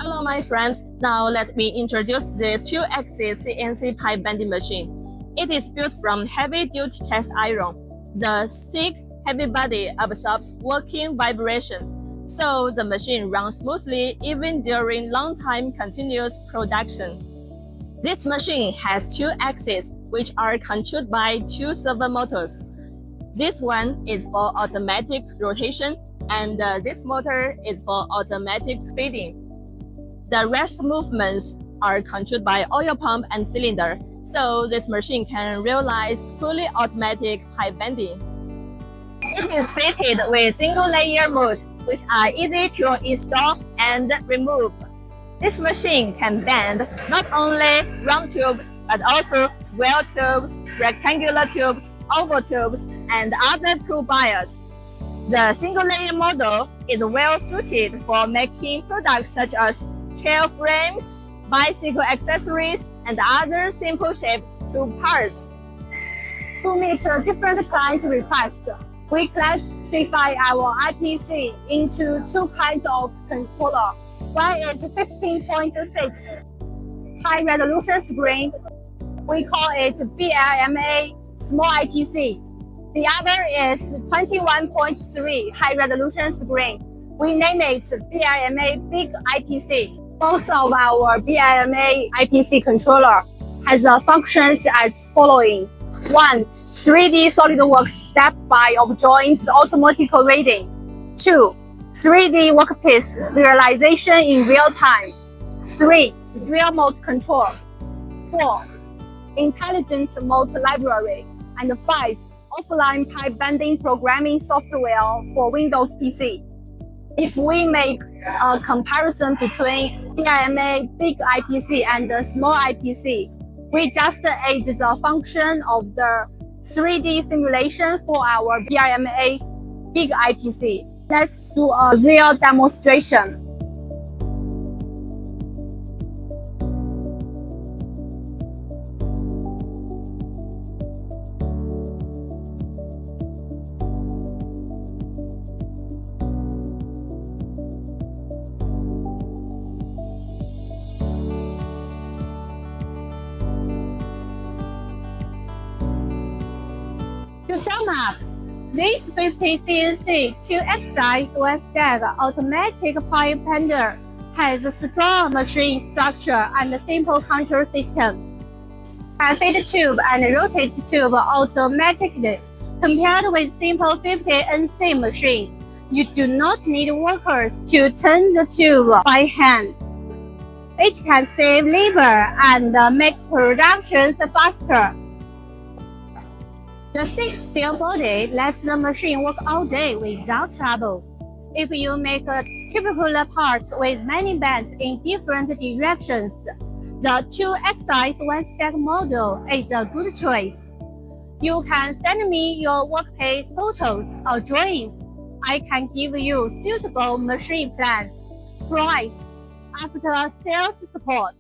Hello my friends, now let me introduce this 2-axis CNC pipe bending machine. It is built from heavy-duty cast iron. The thick, heavy body absorbs working vibration, so the machine runs smoothly even during long-time continuous production. This machine has 2 axes, which are controlled by 2 servo motors. This one is for automatic rotation, and this motor is for automatic feeding. The rest movements are controlled by oil pump and cylinder, so this machine can realize fully automatic pipe bending. It is fitted with single-layer molds, which are easy to install and remove. This machine can bend not only round tubes, but also square tubes, rectangular tubes, oval tubes, and other tool bias. The single-layer model is well suited for making products such as chair frames, bicycle accessories, and other simple-shaped tool parts. To meet different client requests, we classify our IPC into 2 kinds of controller. One is 15.6 high-resolution screen. We call it Blma small IPC. The other is 21.3 high-resolution screen. We name it Blma big IPC. Both of our Blma IPC controller has functions as following. 1. 3D SolidWorks step-by of joints automatic reading. 2. 3D workpiece realization in real time. 3. Remote control. 4. Intelligent motor library. And 5. Offline pipe bending programming software for Windows PC. If we make a comparison between Blma big IPC and the small IPC, we just add the function of the 3D simulation for our Blma big IPC. Let's do a real demonstration. To sum up, this 50 CNC 2-axis one-step automatic pipe bender has a strong machine structure and a simple control system. Can feed tube and rotate tube automatically. Compared with simple 50 NC machine, you do not need workers to turn the tube by hand. It can save labor and makes production faster. The 6 steel body lets the machine work all day without trouble. If you make a typical part with many bends in different directions, the 2-axis one-step model is a good choice. You can send me your workpiece photos or drawings. I can give you suitable machine plans, price, after sales support.